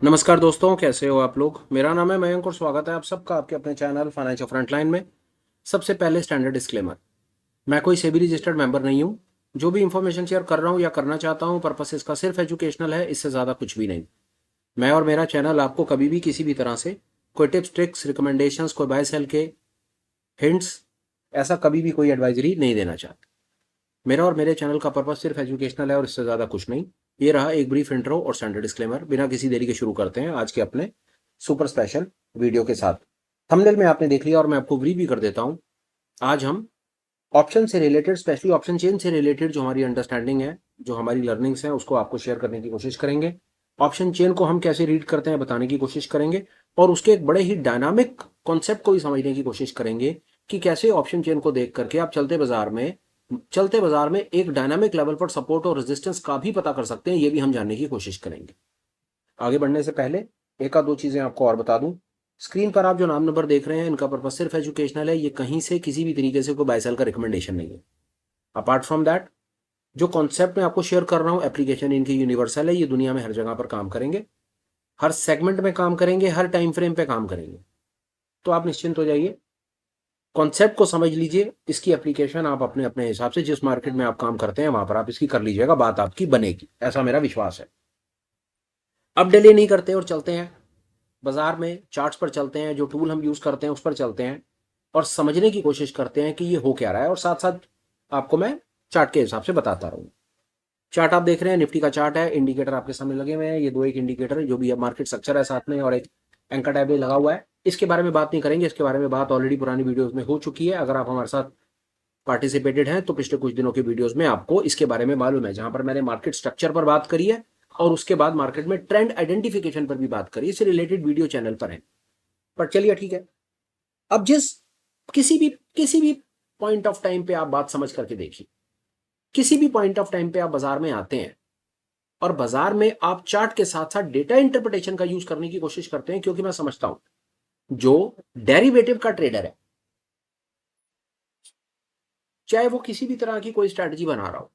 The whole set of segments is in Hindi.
नमस्कार दोस्तों, कैसे हो आप लोग। मेरा नाम है मयंक और स्वागत है आप सबका आपके अपने चैनल फाइनेंशियल फ्रंटलाइन में। सबसे पहले स्टैंडर्ड डिस्क्लेमर, मैं कोई सेबी रजिस्टर्ड मेंबर नहीं हूँ। जो भी इंफॉर्मेशन शेयर कर रहा हूँ या करना चाहता हूँ, पर्पस इसका सिर्फ एजुकेशनल है, इससे ज़्यादा कुछ भी नहीं। मैं और मेरा चैनल आपको कभी भी किसी भी तरह से कोई टिप्स ट्रिक्स रिकमेंडेशंस कोई बाय सेल के हिंट्स ऐसा कभी भी कोई एडवाइजरी नहीं देना चाहता। मेरा और मेरे चैनल का पर्पस सिर्फ एजुकेशनल है और इससे ज़्यादा कुछ नहीं। ये रहा एक ब्रीफ इंट्रो और स्टैंडर्ड डिस्क्लेमर। बिना किसी देरी के शुरू करते हैं आज के अपने सुपर स्पेशल वीडियो के साथ। थंबनेल में आपने देख लिया और मैं आपको ब्रीफ भी कर देता हूं। आज हम ऑप्शन से रिलेटेड, स्पेशली ऑप्शन चेन से रिलेटेड जो हमारी अंडरस्टैंडिंग है, जो हमारी लर्निंग्स हैं, उसको आपको शेयर करने की कोशिश करेंगे। ऑप्शन चेन को हम कैसे रीड करते हैं बताने की कोशिश करेंगे और उसके एक बड़े ही डायनामिक कॉन्सेप्ट को भी समझने की कोशिश करेंगे कि कैसे ऑप्शन चेन को देख करके आप चलते बाजार में एक डायनामिक लेवल पर सपोर्ट और रेजिस्टेंस का भी पता कर सकते हैं। ये भी हम जानने की कोशिश करेंगे। आगे बढ़ने से पहले एक आध दो चीजें आपको और बता दूं। स्क्रीन पर आप जो नाम नंबर देख रहे हैं, इनका पर्पज सिर्फ एजुकेशनल है। ये कहीं से किसी भी तरीके से कोई बाय सेल का रिकमेंडेशन नहीं है। अपार्ट फ्रॉम दैट, जो कॉन्सेप्ट मैं आपको शेयर कर रहा हूं, एप्लीकेशन इनकी यूनिवर्सल है। ये दुनिया में हर जगह पर काम करेंगे, हर सेगमेंट में काम करेंगे, हर टाइम फ्रेम पे काम करेंगे। तो आप निश्चिंत हो जाइए, कॉन्सेप्ट को समझ लीजिए। इसकी एप्लीकेशन आप अपने अपने हिसाब से जिस मार्केट में आप काम करते हैं वहां पर आप इसकी कर लीजिएगा, बात आपकी बनेगी, ऐसा मेरा विश्वास है। अब डिले नहीं करते और चलते हैं बाजार में, चार्ट्स पर चलते हैं, जो टूल हम यूज करते हैं उस पर चलते हैं और समझने की कोशिश करते हैं कि ये हो क्या रहा है। और साथ साथ आपको मैं चार्ट के हिसाब से बताता रहूंगा। चार्ट आप देख रहे हैं, निफ्टी का चार्ट है, इंडिकेटर आपके सामने लगे हुए हैं। ये दो एक इंडिकेटर है, जो भी मार्केट स्ट्रक्चर है साथ में, और एक एंकर टैब भी लगा हुआ है। इसके बारे में बात नहीं करेंगे, इसके बारे में बात ऑलरेडी पुरानी वीडियोस में हो चुकी है। अगर आप हमारे साथ पार्टिसिपेटेड हैं तो पिछले कुछ दिनों के वीडियोस में आपको इसके बारे में मालूम है, जहां पर मैंने मार्केट स्ट्रक्चर पर बात करी है और उसके बाद मार्केट में ट्रेंड आइडेंटिफिकेशन पर भी बात करी है। इससे रिलेटेड वीडियो चैनल पर है। पर चलिए ठीक है, अब किसी भी पॉइंट ऑफ टाइम पे आप बात समझ करके देखिए। किसी भी पॉइंट ऑफ टाइम पे आप बाजार में आते हैं और बाजार में आप चार्ट के साथ साथ डेटा इंटरप्रिटेशन का यूज करने की कोशिश करते हैं, क्योंकि मैं समझता हूं जो डेरिवेटिव का ट्रेडर है, चाहे वो किसी भी तरह की कोई स्ट्रैटेजी बना रहा हो,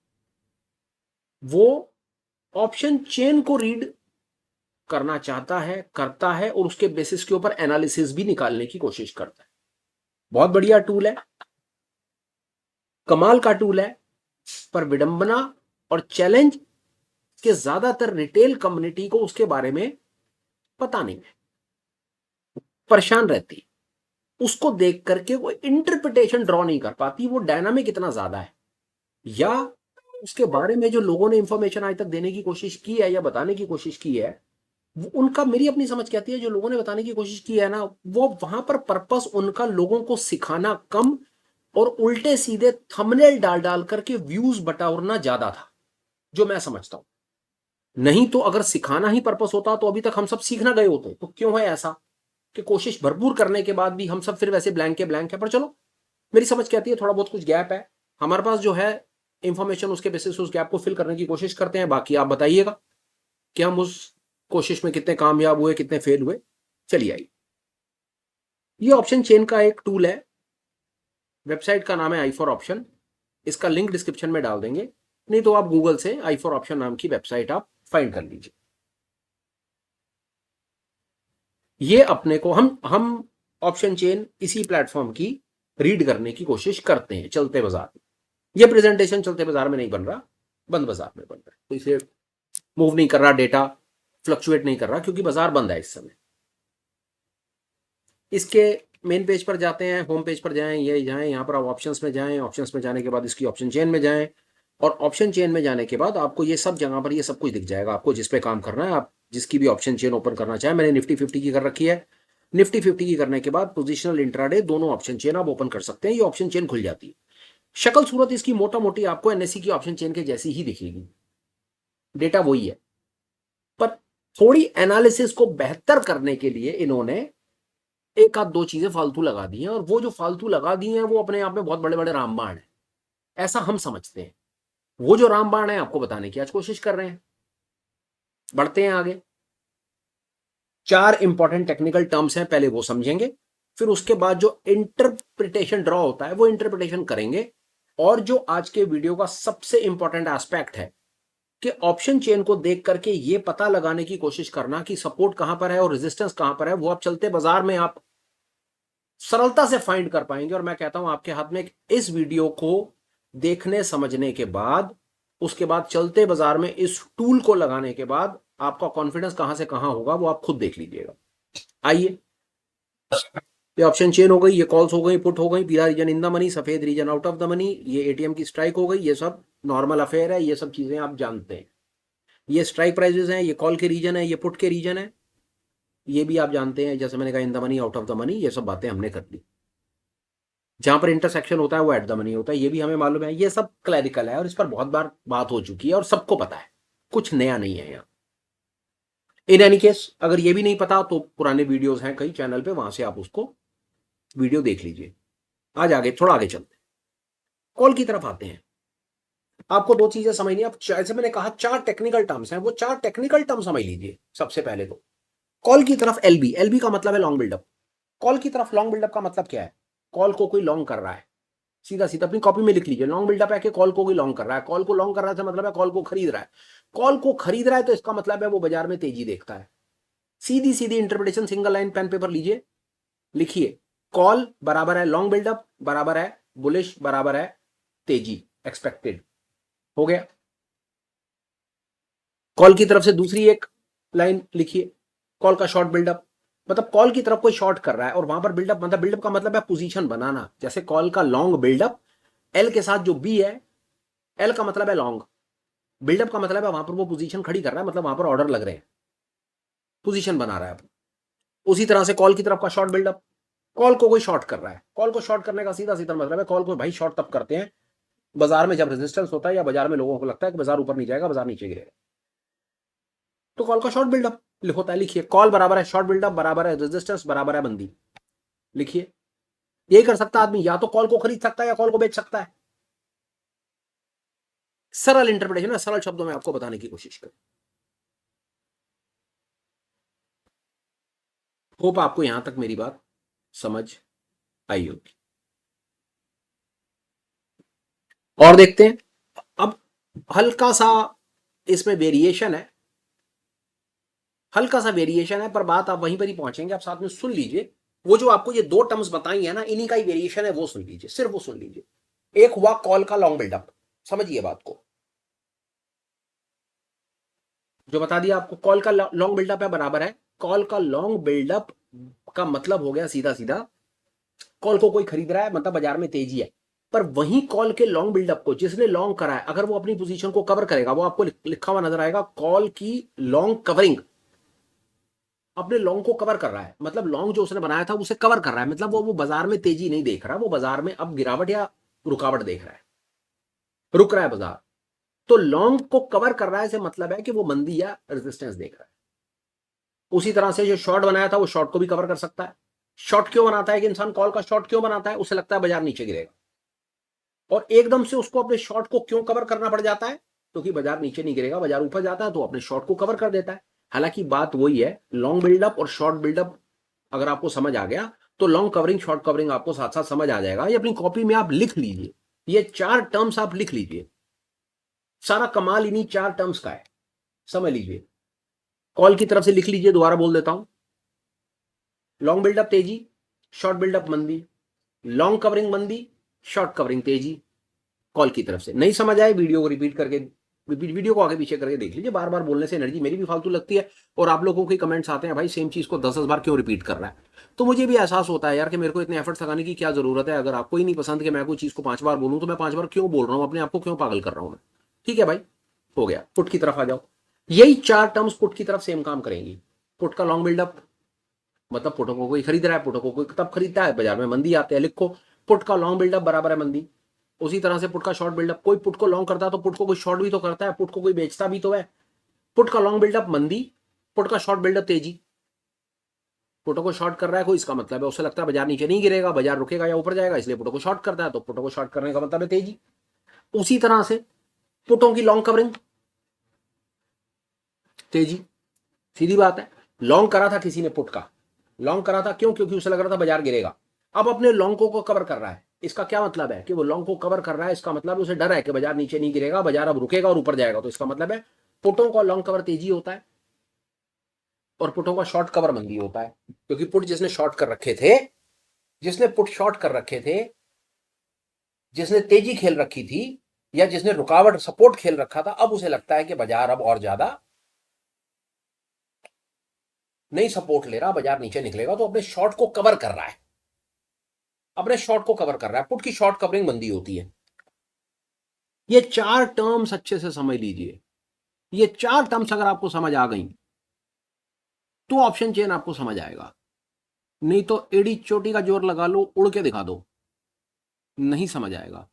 वो ऑप्शन चेन को रीड करना चाहता है, करता है और उसके बेसिस के ऊपर एनालिसिस भी निकालने की कोशिश करता है। बहुत बढ़िया टूल है, कमाल का टूल है। पर विडंबना और चैलेंज के ज्यादातर रिटेल कम्युनिटी को उसके बारे में पता नहीं है, परेशान रहती है। उसको देख करके वो इंटरप्रिटेशन ड्रॉ नहीं कर पाती, वो डायनामिक इतना ज्यादा है। या उसके बारे में जो लोगों ने इंफॉर्मेशन आज तक देने की कोशिश की है या बताने की कोशिश की है, वो उनका, मेरी अपनी समझ कहती है, जो लोगों ने बताने की कोशिश की है ना, वो वहां पर पर्पस उनका लोगों को सिखाना कम और उल्टे सीधे थंबनेल डाल डाल करके व्यूज बटोरना ज्यादा था, जो मैं समझता हूं। नहीं तो अगर सिखाना ही पर्पस होता तो अभी तक हम सब सीखना गए होते। तो क्यों है ऐसा कि कोशिश भरपूर करने के बाद भी हम सब फिर वैसे ब्लैंक के ब्लैंक है। पर चलो, मेरी समझ कहती है थोड़ा बहुत कुछ गैप है हमारे पास जो है इंफॉर्मेशन, उसके बेसिस उस गैप को फिल करने की कोशिश करते हैं। बाकी आप बताइएगा कि हम उस कोशिश में कितने कामयाब हुए, कितने फेल हुए। चलिए आइए, ये ऑप्शन चेन का एक टूल है, वेबसाइट का नाम है आई फॉर ऑप्शन। इसका लिंक डिस्क्रिप्शन में डाल देंगे, नहीं तो आप गूगल से आई फॉर ऑप्शन नाम की वेबसाइट आप फाइंड कर लीजिए। ये अपने को हम ऑप्शन चेन इसी प्लेटफॉर्म की रीड करने की कोशिश करते हैं चलते बाजार में। ये प्रेजेंटेशन चलते बाजार में नहीं बन रहा, बंद बाजार में बन रहा है। तो इसे मूव नहीं कर रहा, डेटा फ्लक्चुएट नहीं कर रहा, क्योंकि बाजार बंद है इस समय। इसके मेन पेज पर जाते हैं, होम पेज पर जाएं, ये जाएं, यहाँ पर आप ऑप्शंस में जाएं, ऑप्शंस में जाने के बाद इसकी ऑप्शन चेन में जाएं और ऑप्शन चेन में जाने के बाद आपको ये सब जगह पर ये सब कुछ दिख जाएगा। आपको जिस पे काम करना है, आप जिसकी भी ऑप्शन चेन ओपन करना चाहें, मैंने निफ्टी 50 की कर रखी है। निफ्टी 50 की करने के बाद पोजिशनल इंट्राडे दोनों ऑप्शन चेन आप ओपन कर सकते हैं। ये ऑप्शन चेन खुल जाती है। शक्ल सूरत इसकी मोटा मोटी आपको एनएससी की ऑप्शन चेन के जैसी ही दिखेगी, डेटा वही है। पर थोड़ी एनालिसिस को बेहतर करने के लिए इन्होंने एक आध दो चीजें फालतू लगा दी हैं, और वो जो फालतू लगा दी हैं वो अपने आप में बहुत बड़े बड़े रामबाण है, ऐसा हम समझते हैं। वो जो रामबाण है आपको बताने की आज कोशिश कर रहे हैं। बढ़ते हैं आगे। चार इंपॉर्टेंट टेक्निकल टर्म्स हैं, पहले वो समझेंगे, फिर उसके बाद जो इंटरप्रिटेशन ड्रॉ होता है वो इंटरप्रिटेशन करेंगे। और जो आज के वीडियो का सबसे इंपॉर्टेंट एस्पेक्ट है, कि ऑप्शन चेन को देख करके ये पता लगाने की कोशिश करना कि सपोर्ट कहां पर है और रेजिस्टेंस कहां पर है, वो आप चलते बाजार में आप सरलता से फाइंड कर पाएंगे। और मैं कहता हूं आपके हाथ में इस वीडियो को देखने समझने के बाद, उसके बाद चलते बाजार में इस टूल को लगाने के बाद आपका कॉन्फिडेंस कहां से कहां होगा वो आप खुद देख लीजिएगा। आइए, ये ऑप्शन चेन हो गई, ये कॉल्स हो गई, पुट हो गई, पीला रीजन इन द मनी, सफेद region out of the money, ये एटीएम की स्ट्राइक हो गई, ये सब नॉर्मल अफेयर है, ये सब चीजें आप जानते हैं। ये स्ट्राइक प्राइसेस हैं, ये कॉल के रीजन है, ये पुट के रीजन है, ये भी आप जानते हैं। जैसे मैंने कहा इन the money, out of the money, ये सब बातें हमने कर ली। जहां पर इंटरसेक्शन होता है वो एट द मनी होता है, ये भी हमें मालूम है। ये सब क्लैरिकल है और इस पर बहुत बार बात हो चुकी है और सबको पता है, कुछ नया नहीं है यहाँ। इन एनी केस, अगर ये भी नहीं पता तो पुराने वीडियोस हैं कई चैनल पे, वहां से आप उसको वीडियो देख लीजिए। आज आगे, थोड़ा आगे चलते हैं, कॉल की तरफ आते हैं। आपको दो चीजें समझनी है। अब जैसे मैंने कहा 4 टेक्निकल टर्म्स हैं, वो 4 टेक्निकल टर्म समझ लीजिए। सबसे पहले तो कॉल की तरफ एलबी, एलबी का मतलब है लॉन्ग बिल्डअप। कॉल की तरफ लॉन्ग बिल्डअप का मतलब क्या है? कॉल को कोई लॉन्ग कर रहा है, सीधा सीधा अपनी कॉपी में लिख लीजिए। लॉन्ग बिल्डअप है कि कॉल को कोई लॉन्ग कर रहा है। कॉल को लॉन्ग कर रहा है मतलब है कॉल को खरीद रहा है। कॉल को खरीद रहा है तो इसका मतलब है वो बाजार में तेजी देखता है। सीधी सीधी interpretation, single line pen paper लीजिए, लिखिए कॉल बराबर है लॉन्ग बिल्डअप, बराबर है बुलिश, बराबर है तेजी एक्सपेक्टेड। हो गया। कॉल की तरफ से दूसरी एक लाइन लिखिए, कॉल का शॉर्ट बिल्डअप, मतलब कॉल की तरफ कोई शॉर्ट कर रहा है और वहां पर बिल्डअप, मतलब बिल्डअप का मतलब है पोजीशन बनाना। जैसे कॉल का लॉन्ग बिल्डअप, एल के साथ जो बी है, एल का मतलब है लॉन्ग, बिल्डअप का मतलब है वहां पर वो पोजीशन खड़ी कर रहा है, मतलब वहां पर ऑर्डर लग रहे हैं, पोजीशन बना रहा है। उसी तरह से कॉल की तरफ का शॉर्ट बिल्डअप, कॉल को कोई शॉर्ट कर रहा है। कॉल को शॉर्ट करने का सीधा सीधा मतलब है, कॉल को भाई शॉर्ट तब करते हैं बाजार में जब रेजिस्टेंस होता है या बाजार में लोगों को लगता है कि बाजार ऊपर नहीं जाएगा, बाजार नीचे गिरेगा, तो कॉल का शॉर्ट बिल्डअप होता है। लिखिए कॉल बराबर है शॉर्ट बिल्डअप, बराबर है रेजिस्टेंस, बराबर है मंदी। लिखिए, यही कर सकता आदमी, या तो कॉल को खरीद सकता है या कॉल को बेच सकता है। सरल इंटरप्रिटेशन है, सरल शब्दों में आपको बताने की कोशिश करें। होप आपको यहां तक मेरी बात समझ आई होगी। और देखते हैं, अब हल्का सा इसमें वेरिएशन है, हल्का सा वेरिएशन है, पर बात आप वहीं पर ही पहुंचेंगे। आप साथ में सुन लीजिए, वो जो आपको ये 2 टर्म्स बताई है ना, इन्हीं का ही वेरिएशन है, वो सुन लीजिए, सिर्फ वो सुन लीजिए। एक हुआ कॉल का लॉन्ग बिल्डअप, समझिए बात को, जो बता दिया आपको कॉल का लॉन्ग बिल्डअप है, बराबर है कॉल का लॉन्ग बिल्डअप का मतलब हो गया सीधा सीधा, कॉल को कोई खरीद रहा है मतलब बाजार में तेजी है। पर वहीं कॉल के लॉन्ग बिल्डअप को जिसने लॉन्ग करा है, अगर वो अपनी पोजीशन को कवर करेगा, वो आपको लिखा हुआ नजर आएगा, कॉल की लॉन्ग कवरिंग, अपने लॉन्ग को कवर कर रहा है, मतलब लॉन्ग जो उसने बनाया था उसे कवर कर रहा है, मतलब वो बाजार में तेजी नहीं देख रहा, वो बाजार में अब गिरावट या रुकावट देख रहा है, रुक रहा है बाजार। तो लॉन्ग को कवर कर रहा है से मतलब है कि वो मंदी या रेजिस्टेंस देख रहा है। उसी तरह से जो शॉर्ट बनाया था वो शॉर्ट को भी कवर कर सकता है। शॉर्ट क्यों बनाता है कि इंसान कॉल का शॉर्ट क्यों बनाता है? उसे लगता है बाजार नीचे गिरेगा, और एकदम से उसको अपने शॉर्ट को क्यों कवर करना पड़ जाता है? क्योंकि बाजार नीचे नहीं गिरेगा, बाजार ऊपर जाता है, तो अपने शॉर्ट को कवर कर देता है। हालांकि बात वही है, लॉन्ग बिल्डअप और शॉर्ट बिल्डअप अगर आपको समझ आ गया तो लॉन्ग कवरिंग शॉर्ट कवरिंग आपको साथ साथ समझ आ जाएगा। ये अपनी कॉपी में आप लिख लीजिए, ये 4 टर्म्स आप लिख लीजिए, सारा कमाल इन्हीं 4 टर्म्स का है, समझ लीजिए। कॉल की तरफ से लिख लीजिए, दोबारा बोल देता हूं, लॉन्ग बिल्डअप तेजी, शॉर्ट बिल्डअप मंदी, लॉन्ग कवरिंग मंदी, शॉर्ट कवरिंग तेजी। कॉल की तरफ से नहीं समझ आए, वीडियो को रिपीट करके, वीडियो को आगे पीछे करके देख लीजिए। बार बार बोलने से एनर्जी मेरी भी फालतू लगती है, और आप लोगों के कमेंट्स आते हैं भाई सेम चीज को 10-10 बार क्यों रिपीट कर रहा है, तो मुझे भी एहसास होता है यार कि मेरे को इतने एफर्ट्स लगाने की क्या जरूरत है। अगर आपको ही नहीं पसंद कि मैं कोई चीज को 5 बार बोलूं, तो मैं 5 बार क्यों बोल रहा हूं, अपने आप को क्यों पागल कर रहा हूं मैं? ठीक है भाई, हो गया। पुट की तरफ आ जाओ, यही 4 टर्म्स पुट की तरफ सेम काम करेंगी। पुट का लॉन्ग बिल्डअप, मतलब पुटों को कोई खरीद रहा है, पुटों को कोई तब खरीदता है बाजार में मंदी आते हैं। लिखो, पुट का लॉन्ग बिल्डअप बराबर है मंदी। उसी तरह से पुट का शॉर्ट बिल्डअप, कोई पुट को लॉन्ग करता है तो पुट को कोई शॉर्ट भी तो करता है, पुट को कोई बेचता भी तो है। पुट का लॉन्ग बिल्डअप मंदी, पुट का शॉर्ट बिल्डअप तेजी। पुटों को शॉर्ट कर रहा है कोई, इसका मतलब है उसे लगता है बाजार नीचे नहीं गिरेगा, बाजार रुकेगा या ऊपर जाएगा, इसलिए पुटों को शॉर्ट करता है, तो पुटों को शॉर्ट करने का मतलब है तेजी। उसी तरह से पुटों की लॉन्ग कवरिंग तेजी, सीधी बात है। लॉन्ग करा था किसी ने पुट का, लॉन्ग करा था क्यों? क्योंकि उसे लग रहा था बाजार गिरेगा, अब अपने लॉन्ग को कवर कर रहा है, इसका क्या मतलब है कि वो लॉन्ग को कवर कर रहा है, इसका मतलब उसे डर है कि बाजार नीचे नहीं गिरेगा, बाजार अब रुकेगा और ऊपर जाएगा। तो इसका मतलब है पुटों का लॉन्ग कवर तेजी होता है और पुटों का शॉर्ट कवर मंदी होता है। क्योंकि पुट जिसने शॉर्ट कर रखे थे, जिसने पुट शॉर्ट कर रखे थे, जिसने तेजी खेल रखी थी या जिसने रुकावट सपोर्ट खेल रखा था, अब उसे लगता है कि बाजार अब और ज्यादा नहीं सपोर्ट ले रहा, बाजार नीचे निकलेगा, तो अपने शॉर्ट को कवर कर रहा है, अपने शॉर्ट को कवर कर रहा है। पुट की शॉर्ट कवरिंग मंदी होती है। ये चार टर्म्स अच्छे से समझ लीजिए। ये चार टर्म्स अगर आपको समझ आ गई तो ऑप्शन चेन आपको समझ आएगा। नहीं तो एड़ी चोटी का जोर लगा लो, उड़ के दिखा दो, नहीं समझ आएगा।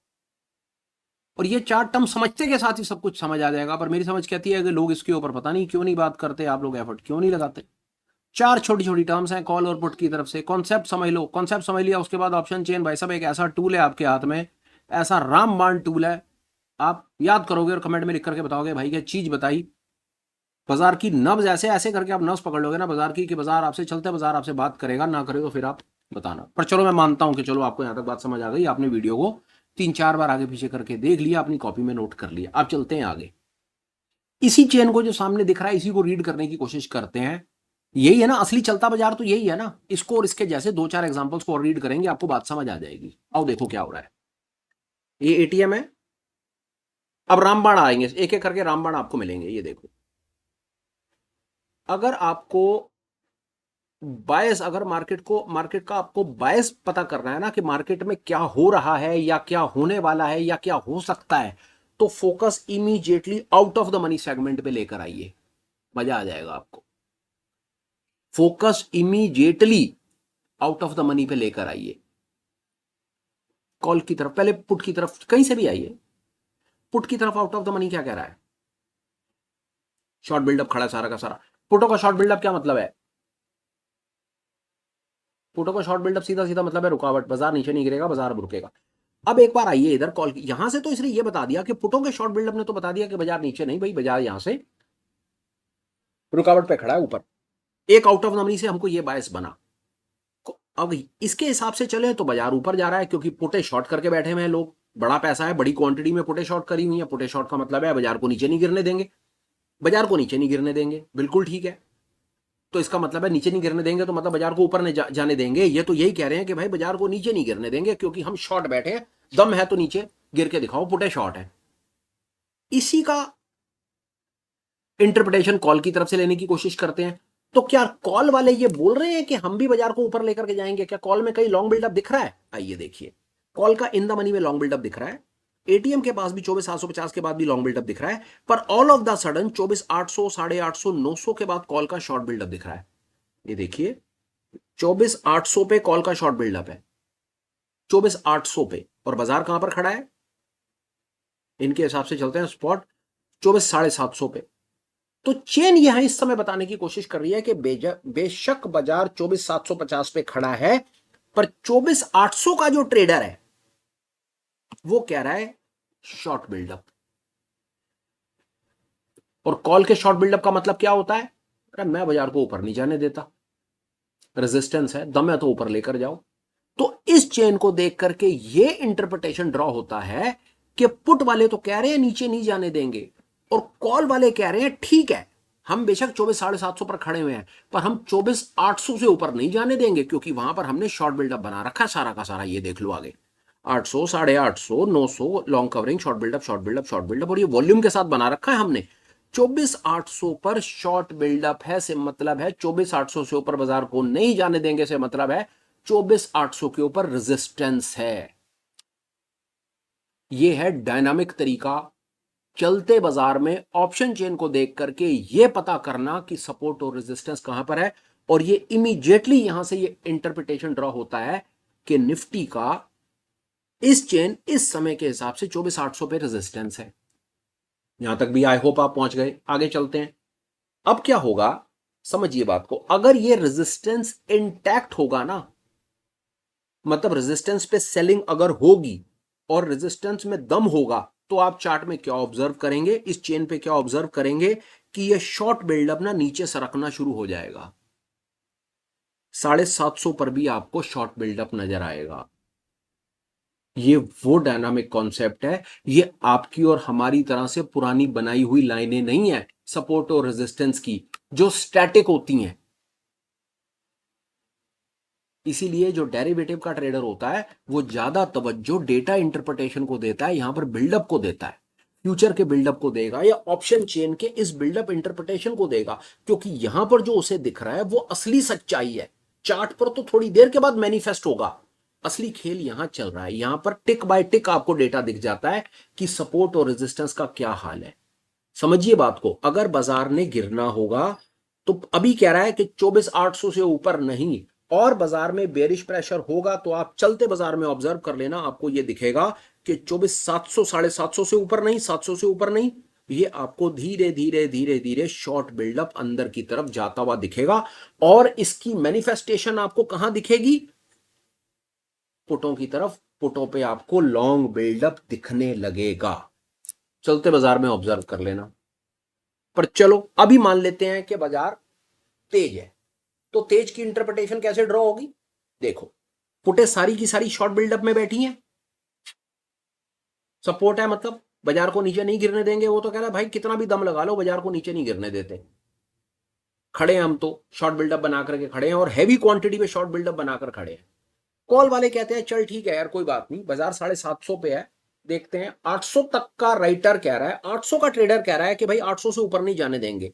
और ये चार टर्म समझते के साथ ही सब कुछ समझ आ जाएगा। पर मेरी समझ कहती है कि लोग इसके ऊपर पता नहीं क्यों नहीं बात करते, आप लोग एफर्ट क्यों नहीं लगाते। चार छोटी छोटी टर्म्स हैं कॉल और पुट की तरफ से। कॉन्सेप्ट समझ लो, कॉन्सेप्ट समझ लिया उसके बाद ऑप्शन चेन भाई साहब एक ऐसा टूल है आपके हाथ में, ऐसा रामबाण टूल है। आप याद करोगे और कमेंट में लिख करके बताओगे भाई क्या चीज बताई। बाजार की नब्ज ऐसे ऐसे करके आप नब्ज पकड़ लोगे ना बाजार की, कि बाजार आपसे चलते, बाजार आपसे बात करेगा, ना करे तो फिर आप बताना। पर चलो मैं मानता हूं कि चलो आपको यहां तक बात समझ आ गई, आपने वीडियो को 3-4 बार आगे पीछे करके देख लिया, अपनी कॉपी में नोट कर लिया। आप चलते हैं आगे। इसी चेन को जो सामने दिख रहा है इसी को रीड करने की कोशिश करते हैं। यही है ना असली चलता बाजार, तो यही है ना। इसको और इसके जैसे 2-4 एग्जांपल्स को और रीड करेंगे, आपको बात समझ आ जाएगी। आओ देखो क्या हो रहा है। ये एटीएम है। अब रामबाण आएंगे, एक एक करके रामबाण आपको मिलेंगे। ये देखो, अगर आपको बायस, अगर मार्केट का आपको बायस पता करना है ना कि मार्केट में क्या हो रहा है या क्या होने वाला है या क्या हो सकता है, तो focus immediately out of the money segment पे लेकर आइए, मजा आ जाएगा आपको। Focus immediately out of the money पे लेकर आइए। कॉल की तरफ, पहले पुट की तरफ कहीं से भी आइए। पुट की तरफ आउट ऑफ द मनी क्या कह रहा है? शॉर्ट बिल्डअप खड़ा है सारा का सारा। पुटों का शॉर्ट बिल्डअप क्या मतलब है? पुटों का शॉर्ट बिल्डअप सीधा सीधा मतलब है रुकावट, बाजार नीचे नहीं गिरेगा, बाजार अब रुकेगा। अब एक बार आइए इधर कॉल, यहां से तो इसने ये बता दिया कि पुटों के शॉर्ट बिल्डअप ने तो बता दिया कि बाजार नीचे नहीं भाई, बाजार यहां से रुकावट पे खड़ा है ऊपर। एक आउट ऑफ द मनी से हमको ये बायस बना। अब इसके हिसाब से चले तो बाजार ऊपर जा रहा है, क्योंकि पुटे शॉर्ट करके बैठे हुए हैं लोग, बड़ा पैसा है, बड़ी क्वांटिटी में पुटे शॉर्ट करी हुई है। पुटे शॉर्ट का मतलब है बाजार को नीचे नहीं गिरने देंगे, बाजार को नीचे नहीं गिरने देंगे, बिल्कुल ठीक है। तो इसका मतलब है नीचे नहीं गिरने देंगे तो मतलब बाजार को ऊपर नहीं जाने देंगे। ये तो यही कह रहे हैं कि भाई बाजार को नीचे नहीं गिरने देंगे, क्योंकि हम शॉर्ट बैठे हैं, दम है तो नीचे गिर के दिखाओ, पुटे शॉर्ट है। इसी का इंटरप्रिटेशन कॉल की तरफ से लेने की कोशिश करते हैं। तो क्या कॉल वाले ये बोल रहे हैं कि हम भी बाजार को ऊपर लेकर के जाएंगे? क्या कॉल में कहीं लॉन्ग बिल्डअप दिख रहा है? आइए देखिए, कॉल का इन द मनी में लॉन्ग बिल्डअप दिख रहा है। एटीएम के पास भी 24,750 के बाद भी लॉन्ग बिल्डअप दिख रहा है। पर ऑल ऑफ द सडन 24,800, 850, 900 के बाद कॉल का शॉर्ट बिल्डअप दिख रहा है। ये देखिए, 24,800 पे कॉल का शॉर्ट बिल्डअप है, 24,800 पे। और बाजार कहां पर खड़ा है? इनके हिसाब से चलते हैं स्पॉट 24,750 पे। तो चेन यहां इस समय बताने की कोशिश कर रही है कि बेशक बाजार 24,750 पे खड़ा है, पर 24,800 का जो ट्रेडर है वो कह रहा है शॉर्ट बिल्डअप। और कॉल के शॉर्ट बिल्डअप का मतलब क्या होता है? अरे मैं बाजार को ऊपर नहीं जाने देता, रेजिस्टेंस है, दम है तो ऊपर लेकर जाओ। तो इस चेन को देख करके ये इंटरप्रिटेशन ड्रॉ होता है कि पुट वाले तो कह रहे हैं नीचे नहीं जाने देंगे, और कॉल वाले कह रहे हैं ठीक है, हम बेशक 24,750 पर खड़े हुए हैं, पर हम 24,800 से ऊपर नहीं जाने देंगे, क्योंकि वहां पर हमने शॉर्ट बिल्डअप बना रखा है सारा का सारा। ये देख लो आगे 800, 850, 900 long covering, short buildup, short buildup, short buildup, और ये वॉल्यूम के साथ बना रखा है हमने। 24,800 पर शॉर्ट बिल्डअप है से मतलब है 24,800 से ऊपर बाजार को नहीं जाने देंगे से मतलब है 24,800 के ऊपर रेजिस्टेंस है। यह है डायनामिक तरीका चलते बाजार में ऑप्शन चेन को देख करके यह पता करना कि सपोर्ट और रेजिस्टेंस कहां पर है। और ये इमीडिएटली यहां से ये इंटरप्रिटेशन ड्रॉ होता है कि निफ्टी का इस चेन इस समय के हिसाब से 24,800 पे रेजिस्टेंस है। यहां तक भी आई होप आप पहुंच गए। आगे चलते हैं। अब क्या होगा समझिए बात को। अगर ये रेजिस्टेंस इंटैक्ट होगा ना, मतलब रेजिस्टेंस पे सेलिंग अगर होगी और रेजिस्टेंस में दम होगा, तो आप चार्ट में क्या ऑब्जर्व करेंगे, इस चेन पे क्या ऑब्जर्व करेंगे कि ये शॉर्ट बिल्डअप ना नीचे सरकना शुरू हो जाएगा। 750 पर भी आपको शॉर्ट बिल्डअप नजर आएगा। ये वो डायनामिक कॉन्सेप्ट है, ये आपकी और हमारी तरह से पुरानी बनाई हुई लाइनें नहीं है सपोर्ट और रेजिस्टेंस की जो स्टैटिक होती हैं। इसीलिए जो डेरिवेटिव का ट्रेडर होता है वो ज्यादा तवज्जो डेटा इंटरप्रिटेशन को देता है, यहां पर बिल्डअप को देता है, फ्यूचर के बिल्डअप को देगा या ऑप्शन चेन के इस बिल्डअप इंटरप्रिटेशन को देगा, क्योंकि यहां पर जो उसे दिख रहा है वो असली सच्चाई है। चार्ट पर तो थोड़ी देर के बाद मैनिफेस्ट होगा, असली खेल यहां चल रहा है। यहां पर टिक बाय टिक आपको डेटा दिख जाता है कि सपोर्ट और रेजिस्टेंस का क्या हाल है। समझिए बात को, अगर बाजार ने गिरना होगा तो अभी कह रहा है कि 24,800 से ऊपर नहीं, और बाजार में बेरिश प्रेशर होगा तो आप चलते बाजार में ऑब्जर्व कर लेना, आपको यह दिखेगा कि 24,700 750 से ऊपर नहीं, 700 से ऊपर नहीं, ये आपको धीरे धीरे धीरे धीरे शॉर्ट बिल्डअप अंदर की तरफ जाता हुआ दिखेगा। और इसकी मैनिफेस्टेशन आपको कहां दिखेगी? पुटों की तरफ। पुटों पे आपको लॉन्ग बिल्डअप दिखने लगेगा, चलते बाजार में ऑब्जर्व कर लेना। पर चलो अभी मान लेते हैं कि बाजार तेज है, तो तेज की इंटरप्रिटेशन कैसे ड्रॉ होगी? देखो, पुटे सारी की सारी शॉर्ट बिल्डअप में बैठी हैं, सपोर्ट है मतलब बाजार को नीचे नहीं गिरने देंगे। वो तो कह रहा है भाई कितना भी दम लगा लो बाजार को नीचे नहीं गिरने देते। खड़े हैं हम तो शॉर्ट बिल्डअप बना करके खड़े हैं, और हैवी क्वांटिटी में शॉर्ट बिल्डअप बनाकर खड़े हैं। कॉल वाले कहते हैं चल ठीक है यार कोई बात नहीं, बाजार 750 पे है, देखते हैं 800 तक का राइटर कह रहा है, 800 का ट्रेडर कह रहा है कि भाई 800 से ऊपर नहीं जाने देंगे।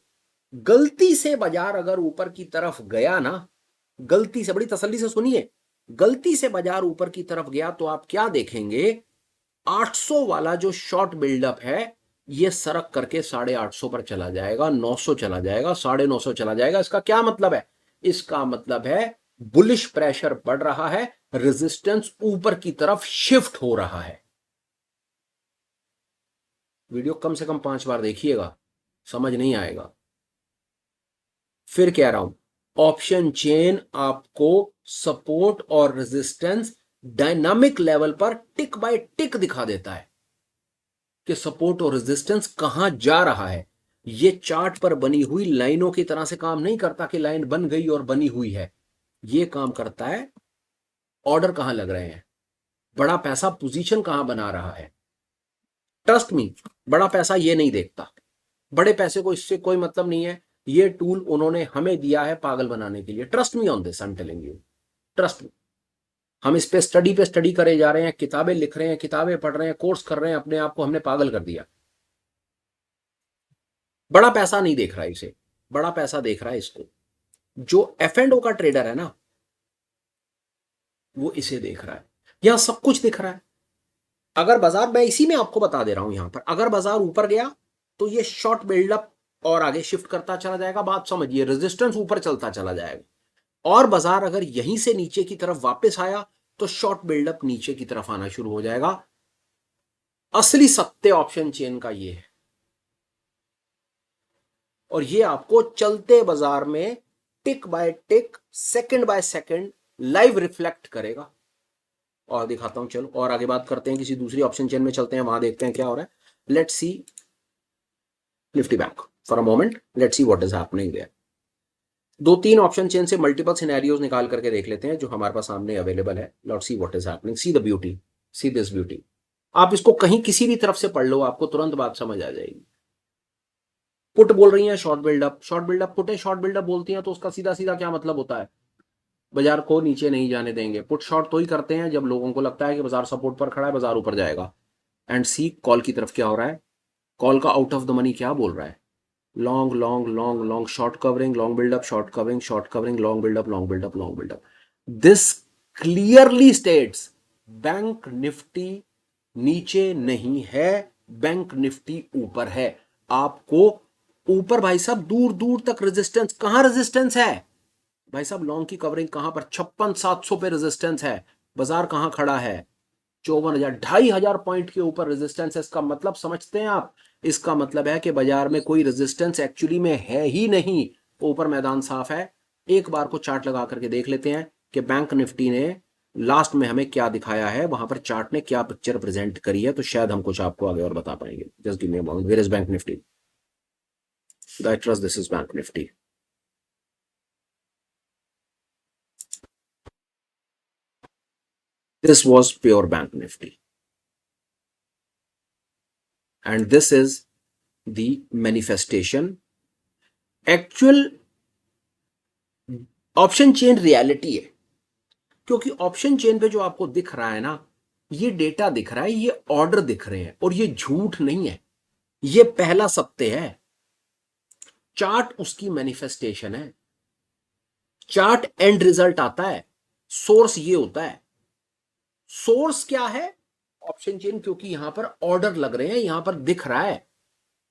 गलती से बाजार अगर ऊपर की तरफ गया ना, गलती से, बड़ी तसल्ली से सुनिए, गलती से बाजार ऊपर की तरफ गया तो आप क्या देखेंगे? 800 वाला जो शॉर्ट बिल्डअप है ये सरक करके 850 पर चला जाएगा, 900 चला जाएगा, 950 चला जाएगा। इसका क्या मतलब है? इसका मतलब है बुलिश प्रेशर बढ़ रहा है, रेजिस्टेंस ऊपर की तरफ शिफ्ट हो रहा है। वीडियो कम से कम 5 बार देखिएगा, समझ नहीं आएगा। फिर कह रहा हूं, ऑप्शन चेन आपको सपोर्ट और रेजिस्टेंस डायनामिक लेवल पर टिक बाय टिक दिखा देता है कि सपोर्ट और रेजिस्टेंस कहां जा रहा है। ये चार्ट पर बनी हुई लाइनों की तरह से काम नहीं करता कि लाइन बन गई और बनी हुई है। ये काम करता है ऑर्डर कहां लग रहे हैं, बड़ा पैसा पोजीशन कहां बना रहा है। ट्रस्ट मी, बड़ा पैसा ये नहीं देखता, बड़े पैसे को इससे कोई मतलब नहीं है। ये टूल उन्होंने हमें दिया है पागल बनाने के लिए। Trust me on this, I am telling you, trust me. हम इस पे स्टडी करे जा रहे हैं, किताबें लिख रहे हैं, किताबें पढ़ रहे हैं, कोर्स कर रहे हैं, अपने आप को हमने पागल कर दिया। बड़ा पैसा नहीं देख रहा है इसे, बड़ा पैसा देख रहा है इसको। जो एफ एंड ओ का ट्रेडर है ना, वो इसे देख रहा है। यहां सब कुछ दिख रहा है। अगर बाजार, मैं इसी में आपको बता दे रहा हूं, यहां पर अगर बाजार ऊपर गया तो ये शॉर्ट बिल्डअप और आगे शिफ्ट करता चला जाएगा, बात समझिए, रेजिस्टेंस ऊपर चलता चला जाएगा। और बाजार अगर यहीं से नीचे की तरफ वापस आया तो शॉर्ट बिल्डअप नीचे की तरफ आना शुरू हो जाएगा। असली सत्य ऑप्शन चेन का ये है, और ये आपको चलते बाजार में tick by tick, second by second live reflect करेगा। और दिखाता हूं, चलो और आगे बात करते हैं, किसी दूसरी ऑप्शन चेन में चलते हैं, वहां देखते हैं क्या हो रहा है। Let's see Nifty bank for a moment, let's see what is happening there. दो तीन ऑप्शन चेन से मल्टीपल सिनेरियोज निकाल करके देख लेते हैं जो हमारे पास सामने अवेलेबल है। Let's see what is happening, see the beauty, see this beauty. आप इसको कहीं किसी भी तरफ से पढ़ लो, आपको तुरंत बात समझ आ जाएगी। पुट बोल रही है short buildup, short buildup put है, शॉर्ट बिल्डअप बोलती हैं तो उसका सीधा सीधा क्या मतलब होता है? बाजार को नीचे नहीं जाने देंगे। पुट शॉर्ट तो ही करते हैं जब लोगों को लगता है कि बाजार सपोर्ट पर खड़ा है, बाजार ऊपर जाएगा। एंड सी कॉल की तरफ क्या हो रहा है, कॉल का आउट ऑफ द मनी क्या बोल रहा है? Long long long long, short covering, long buildup, short covering, short covering, long buildup, long buildup, long buildup. This clearly states bank Nifty नीचे नहीं है, बैंक निफ्टी ऊपर है। आपको ऊपर भाई साहब दूर दूर तक रेजिस्टेंस, कहां रेजिस्टेंस है भाई साहब? लॉन्ग की कवरिंग कहां पर? 56,700 पे रेजिस्टेंस है। बाजार कहां खड़ा है? 54,000, 2,500 पॉइंट के ऊपर रेजिस्टेंस है। इसका मतलब समझते हैं आप? इसका मतलब है कि बाजार में कोई रेजिस्टेंस एक्चुअली में है ही नहीं, ऊपर मैदान साफ है। एक बार को चार्ट लगा करके देख लेते हैं कि बैंक निफ्टी ने लास्ट में हमें क्या दिखाया है, वहां पर चार्ट ने क्या पिक्चर प्रेजेंट करी है, तो शायद हम कुछ आपको आगे और बता पाएंगे। Just give me a moment, where is bank Nifty? I trust this is bank Nifty. This was pure bank nifty, and this is the manifestation. Actual option chain reality है, क्योंकि ऑप्शन चेन पे जो आपको दिख रहा है ना, ये डेटा दिख रहा है, ये ऑर्डर दिख रहे हैं, और ये झूठ नहीं है, ये पहला सत्य है। चार्ट उसकी मैनिफेस्टेशन है, चार्ट एंड रिजल्ट आता है, सोर्स ये होता है। सोर्स क्या है? ऑप्शन चेन, क्योंकि यहां पर ऑर्डर लग रहे हैं, यहां पर दिख रहा है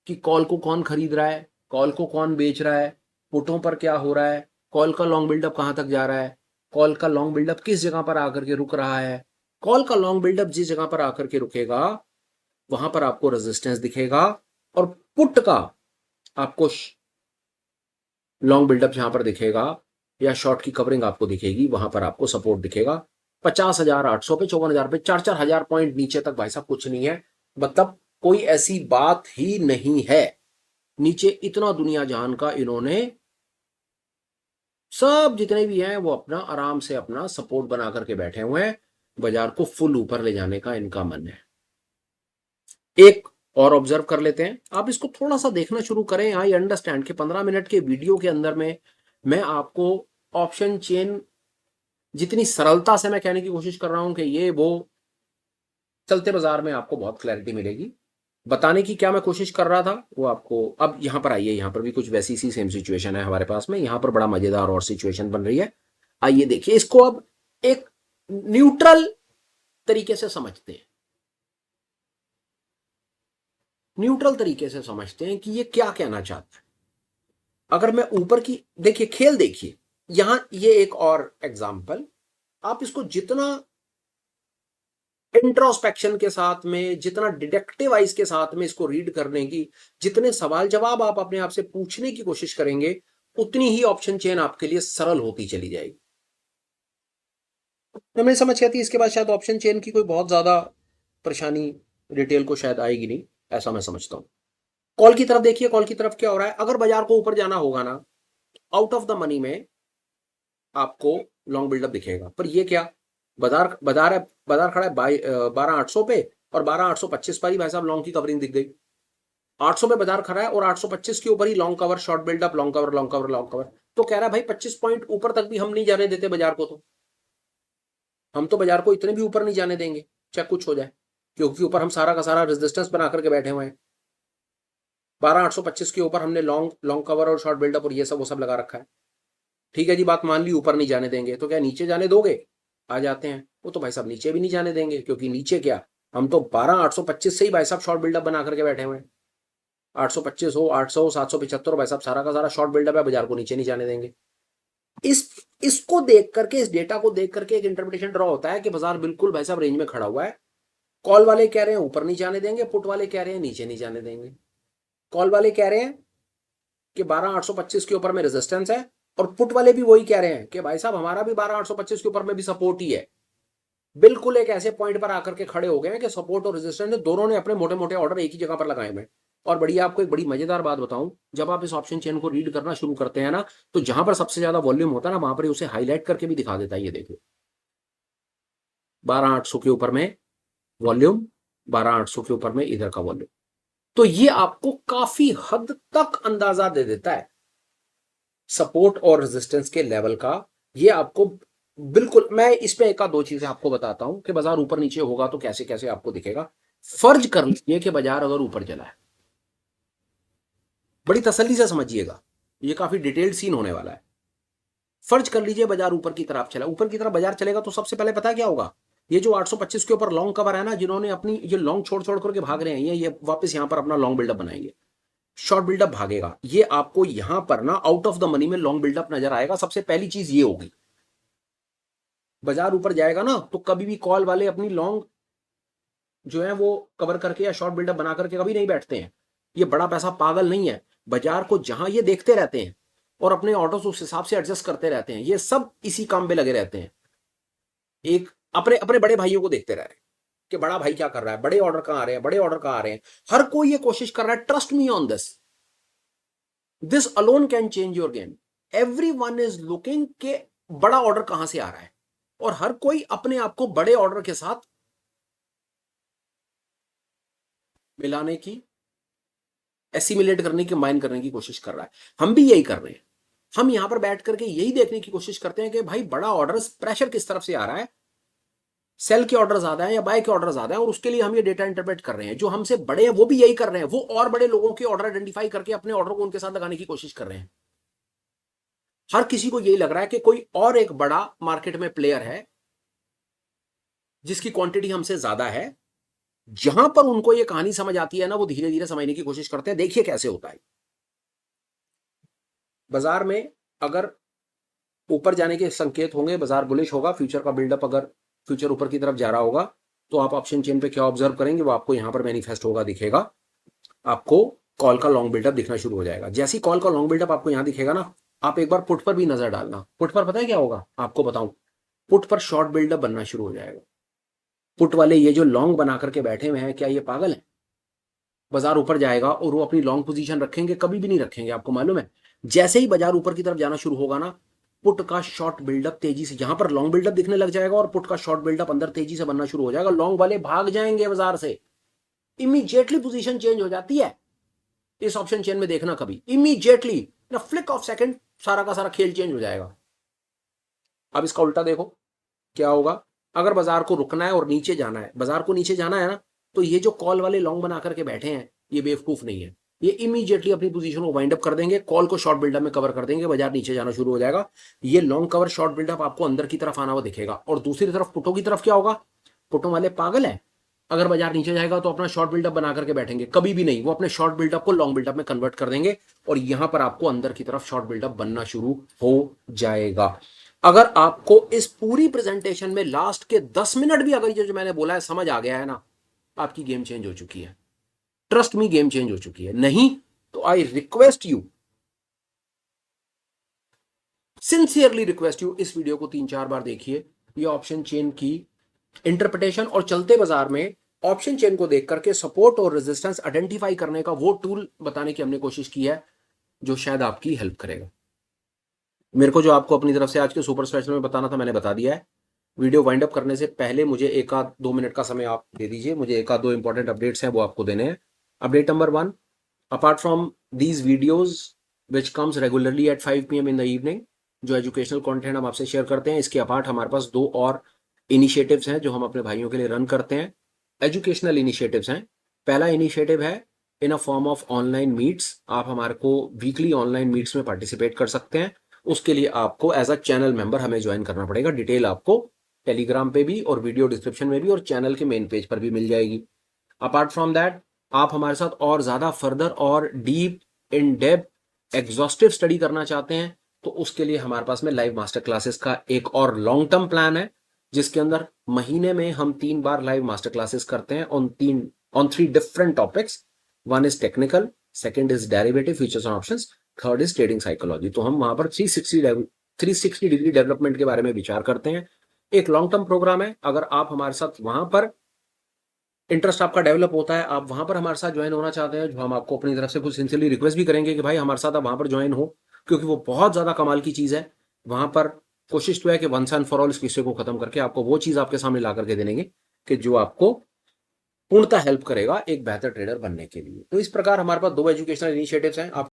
कि कॉल को कौन खरीद रहा है, कॉल को कौन बेच रहा है, पुटों पर क्या हो रहा है, कॉल का लॉन्ग बिल्डअप कहां तक जा रहा है, कॉल का लॉन्ग बिल्डअप किस जगह पर आकर के रुक रहा है। कॉल का लॉन्ग बिल्डअप जिस जगह पर आकर के रुकेगा वहां पर आपको रेजिस्टेंस दिखेगा, और पुट का आपको लॉन्ग बिल्डअप जहां पर दिखेगा या शॉर्ट की कवरिंग आपको दिखेगी, वहां पर आपको सपोर्ट दिखेगा 50,800 पे, 54,000 पे, 4,000 पॉइंट नीचे तक भाई साहब कुछ नहीं है। मतलब कोई ऐसी बात ही नहीं है। नीचे इतना दुनिया जहान का इन्होंने सब जितने भी हैं वो अपना आराम से अपना सपोर्ट बना करके बैठे हुए हैं, बाजार को फुल ऊपर ले जाने का इनका मन है। एक और ऑब्जर्व कर लेते हैं, आप इसको थोड़ा सा देखना शुरू करें। आई अंडरस्टैंड कि 15 मिनट के वीडियो के अंदर में मैं आपको ऑप्शन चेन जितनी सरलता से मैं कहने की कोशिश कर रहा हूं कि ये वो, चलते बाजार में आपको बहुत क्लैरिटी मिलेगी। बताने की क्या मैं कोशिश कर रहा था वो आपको, अब यहां पर आइए, यहां पर भी कुछ वैसी सी सेम सिचुएशन है हमारे पास में, यहां पर बड़ा मजेदार और सिचुएशन बन रही है। आइए देखिए इसको अब एक न्यूट्रल तरीके से समझते हैं, न्यूट्रल तरीके से समझते हैं कि ये क्या कहना चाहता है। अगर मैं ऊपर की देखिए, खेल देखिए, यहां ये एक और एग्जाम्पल, आप इसको जितना इंट्रोस्पेक्शन के साथ में, जितना डिडक्टिव आइज के साथ में इसको रीड करने की, जितने सवाल जवाब आप अपने आप से पूछने की कोशिश करेंगे, उतनी ही ऑप्शन चेन आपके लिए सरल होती चली जाएगी। हमें समझ आती है, इसके बाद शायद ऑप्शन चेन की कोई बहुत ज्यादा परेशानी रिटेल को शायद आएगी नहीं, ऐसा मैं समझता हूं। कॉल की तरफ देखिए, कॉल की तरफ क्या हो रहा है। अगर बाजार को ऊपर जाना होगा ना, आउट ऑफ द मनी में आपको लॉन्ग बिल्डअप दिखेगा, पर ये क्या, बाजार बाजार है, बाजार खड़ा है 12,800 पे, और 12,825 पर ही भाई साहब लॉन्ग की कवरिंग दिख गई। 800 पे बाजार खड़ा है और 825 के ऊपर ही long cover, short buildup, long cover, long cover, long cover. तो कह रहा है भाई 25 पॉइंट ऊपर तक भी हम नहीं जाने देते बाजार को, तो हम तो बाजार को इतने भी ऊपर नहीं जाने देंगे चाहे कुछ हो जाए, क्योंकि ऊपर हम सारा का सारा रेजिस्टेंस बना करके बैठे हुए हैं। 12,825 के ऊपर हमने लॉन्ग लॉन्ग कवर और शॉर्ट बिल्डअप और ये सब वो सब लगा रखा है। ठीक है जी, बात मान ली, ऊपर नहीं जाने देंगे, तो क्या नीचे जाने दोगे? आ जाते हैं, वो तो भाई साहब नीचे भी नहीं जाने देंगे, क्योंकि नीचे क्या, हम तो 12,825 से ही भाई साहब शॉर्ट बिल्डअप बना करके बैठे हुए हैं। 825 हो, 800, 775, भाई साहब सारा का सारा शॉर्ट बिल्डअप है, बाजार को नीचे नहीं जाने देंगे। इस इसको देख करके, इस डेटा को देख करके एक इंटरप्रिटेशन ड्रॉ होता है कि बाजार बिल्कुल भाई साहब रेंज में खड़ा हुआ है। कॉल वाले कह रहे हैं ऊपर नहीं जाने देंगे, पुट वाले कह रहे हैं नीचे नहीं जाने देंगे। कॉल वाले कह रहे हैं कि 12,825 के ऊपर में रेजिस्टेंस है, और पुट वाले भी वही कह रहे हैं कि भाई साहब हमारा भी 12,825 के ऊपर में भी सपोर्ट ही है। बिल्कुल एक ऐसे पॉइंट पर आकर के खड़े हो गए हैं कि सपोर्ट और रेजिस्टेंस दोनों ने अपने मोटे मोटे ऑर्डर एक ही जगह पर लगाए हुए हैं। और बढ़िया, आपको एक बड़ी मजेदार बात बताऊं, जब आप इस ऑप्शन चेन को रीड करना शुरू करते हैं ना, तो जहां पर सबसे ज्यादा वॉल्यूम होता है ना, वहां पर उसे हाईलाइट करके भी दिखा देता है। ये देखो 12,800 के ऊपर में वॉल्यूम, 12,800 के ऊपर में इधर का वॉल्यूम। तो ये आपको काफी हद तक अंदाजा दे देता है सपोर्ट और रेजिस्टेंस के लेवल का। ये आपको बिल्कुल, मैं इसमें एक दो चीजें आपको बताता हूं कि बाजार ऊपर नीचे होगा तो कैसे कैसे आपको दिखेगा। फर्ज कर लीजिए कि बाजार अगर ऊपर चला है, बड़ी तसल्ली से समझिएगा, ये काफी डिटेल्ड सीन होने वाला है। फर्ज कर लीजिए बाजार ऊपर की तरफ चला, ऊपर की तरफ बाजार चलेगा, तो सबसे पहले पता क्या होगा, ये जो 825 के ऊपर लॉन्ग कवर है ना, जिन्होंने अपनी ये लॉन्ग छोड़ छोड़ करके भाग रहे हैं, ये वापस यहां पर अपना लॉन्ग बिल्डअप बनाएंगे, शॉर्ट बिल्डअप भागेगा। ये आपको यहां पर ना आउट ऑफ द मनी में लॉन्ग बिल्डअप नजर आएगा। सबसे पहली चीज ये होगी, बाजार ऊपर जाएगा ना, तो कभी भी कॉल वाले अपनी लॉन्ग जो है वो कवर करके या शॉर्ट बिल्डअप बना करके कभी नहीं बैठते हैं। ये बड़ा पैसा पागल नहीं है, बाजार को जहां ये देखते रहते हैं और अपने ऑर्डर्स उस हिसाब से एडजस्ट करते रहते हैं। ये सब इसी काम पे लगे रहते हैं, एक अपने अपने बड़े भाइयों को देखते रह रहे हैं कि बड़ा भाई क्या कर रहा है, बड़े ऑर्डर कहां आ रहे हैं, बड़े ऑर्डर कहां आ रहे हैं। हर कोई ये कोशिश कर रहा है, trust me on this, this alone can change your game. Every one is looking के बड़ा ऑर्डर कहां से आ रहा है, और हर कोई अपने आप को बड़े ऑर्डर के साथ मिलाने की, एसिमिलेट करने की, माइन करने की कोशिश कर रहा है। हम भी यही कर रहे हैं। हम यहां पर बैठ करके यही देखने की कोशिश करते हैं कि भाई बड़ा ऑर्डर प्रेशर किस तरफ से आ रहा है, सेल के ऑर्डर ज्यादा है या बाय के ऑर्डर ज्यादा है, और उसके लिए हम ये डेटा इंटरप्रेट कर रहे हैं। जो हमसे बड़े हैं वो भी यही कर रहे हैं, वो और बड़े लोगों के ऑर्डर आइडेंटिफाई करके अपने ऑर्डर को उनके साथ लगाने की कोशिश कर रहे हैं। हर किसी को यही लग रहा है कि कोई और एक बड़ा मार्केट में प्लेयर है जिसकी क्वांटिटी हमसे ज्यादा है। जहां पर उनको ये कहानी समझ आती है ना, वो धीरे धीरे समझने की कोशिश करते हैं। देखिए कैसे होता है। बाजार में अगर ऊपर जाने के संकेत होंगे, बाजार बुलिश होगा, फ्यूचर का बिल्डअप, अगर फ्यूचर ऊपर की तरफ जा रहा होगा, तो आप ऑप्शन चेन पे क्या ऑब्जर्व करेंगे, वो आपको यहां पर मैनिफेस्ट होगा, दिखेगा। आपको कॉल का लॉन्ग बिल्डअप दिखना शुरू हो जाएगा। जैसे ही कॉल का लॉन्ग बिल्डअप आपको यहां दिखेगा ना, आप एक बार पुट पर भी नजर डालना। पुट पर पता है क्या होगा, आपको बताऊं, पुट पर शॉर्ट बिल्डअप बनना शुरू हो जाएगा। पुट वाले ये जो लॉन्ग बना करके बैठे हुए हैं, क्या ये पागल है? बाजार ऊपर जाएगा और वो अपनी लॉन्ग पोजीशन रखेंगे? कभी भी नहीं रखेंगे। आपको मालूम है, जैसे ही बाजार ऊपर की तरफ जाना शुरू होगा ना, पुट का शॉर्ट बिल्डअप तेजी से, यहां पर लॉन्ग बिल्डअप दिखने लग जाएगा और पुट का शॉर्ट बिल्डअप अंदर तेजी से बनना शुरू हो जाएगा। लॉन्ग वाले भाग जाएंगे बाजार से, इमीडिएटली पोजीशन चेंज हो जाती है। इस ऑप्शन चेन में देखना, कभी इमीडिएटली ना, फ्लिक ऑफ सेकंड सारा का सारा खेल चेंज हो जाएगा। अब इसका उल्टा देखो क्या होगा। अगर बाजार को रुकना है और नीचे जाना है, बाजार को नीचे जाना है ना, तो ये जो कॉल वाले लॉन्ग बना करके बैठे हैं, ये बेवकूफ नहीं है। ये इमीडिएटली अपनी पोजीशन को वाइंड अप कर देंगे, कॉल को शॉर्ट बिल्डअप में कवर कर देंगे, बाजार नीचे जाना शुरू हो जाएगा। ये लॉन्ग कवर शॉर्ट बिल्डअप आपको अंदर की तरफ आना हुआ दिखेगा। और दूसरी तरफ पुटों की तरफ क्या होगा, पुटों वाले पागल है, अगर बाजार नीचे जाएगा तो अपना शॉर्ट बिल्डअप बना करके बैठेंगे? कभी भी नहीं। वो अपने शॉर्ट बिल्डअप को लॉन्ग बिल्डअप में कन्वर्ट कर देंगे और यहां पर आपको अंदर की तरफ शॉर्ट बिल्डअप बनना शुरू हो जाएगा। अगर आपको इस पूरी प्रेजेंटेशन में लास्ट के 10 मिनट भी अगर ये जो मैंने बोला है समझ आ गया है ना, आपकी गेम चेंज हो चुकी है। ट्रस्ट मी, गेम चेंज हो चुकी है। नहीं तो I request you, sincerely request you, इस वीडियो को 3-4 बार देखिए। ये ऑप्शन चेन की इंटरप्रिटेशन और चलते बाजार में ऑप्शन चेन को देख करके सपोर्ट और रेजिस्टेंस आइडेंटिफाई करने का वो टूल बताने की हमने कोशिश की है, जो शायद आपकी हेल्प करेगा। मेरे को जो आपको अपनी तरफ से आज के सुपर स्पेशल में बताना था, मैंने बता दिया है। वीडियो वाइंड अप करने से पहले मुझे 1-2 मिनट का समय आप दे दीजिए। मुझे 1-2 इंपॉर्टेंट अपडेट्स हैं, वो आपको देने हैं। Update number 1, apart from these videos which comes regularly at 5 PM in the evening, जो एजुकेशनल कंटेंट हम आपसे शेयर करते हैं, इसके अपार्ट हमारे पास 2 और इनिशिएटिव्स हैं जो हम अपने भाइयों के लिए रन करते हैं। एजुकेशनल इनिशिएटिव्स हैं। पहला इनिशिएटिव है in a form of online meets. आप हमारे को वीकली ऑनलाइन मीट्स में पार्टिसिपेट कर सकते हैं। उसके लिए आपको एज अ चैनल मेंबर हमें ज्वाइन करना पड़ेगा। डिटेल आपको टेलीग्राम पे भी और वीडियो डिस्क्रिप्शन में भी और चैनल के मेन पेज पर भी मिल जाएगी। अपार्ट फ्रॉम दैट, आप हमारे साथ और ज्यादा फर्दर और deep in depth exhaustive study करना चाहते हैं, तो उसके लिए हमारे पास में लाइव मास्टर क्लासेस का एक और लॉन्ग टर्म प्लान है, जिसके अंदर महीने में हम 3 बार लाइव मास्टर क्लासेस करते हैं on 3 different topics. 1 is technical, second is derivative futures and options, third is trading psychology. तो हम वहां पर 360 डिग्री डेवलपमेंट के बारे में विचार करते हैं। एक लॉन्ग टर्म प्रोग्राम है। अगर आप हमारे साथ वहां पर इंटरेस्ट आपका डेवलप होता है, आप वहां पर हमारे साथ ज्वाइन होना चाहते हैं, जो हम आपको अपनी तरफ से कुछ सिंसियरली रिक्वेस्ट भी करेंगे कि भाई हमारे साथ आप वहां पर ज्वाइन हो, क्योंकि वो बहुत ज्यादा कमाल की चीज है। वहां पर कोशिश तो है कि वंस एंड फॉर ऑल इस किस्से को खत्म करके आपको वो चीज आपके सामने ला करके देंगे कि जो आपको पूर्णतः हेल्प करेगा एक बेहतर ट्रेडर बनने के लिए। तो इस प्रकार हमारे पास 2 एजुकेशनल इनिशिएटिव्स हैं। आप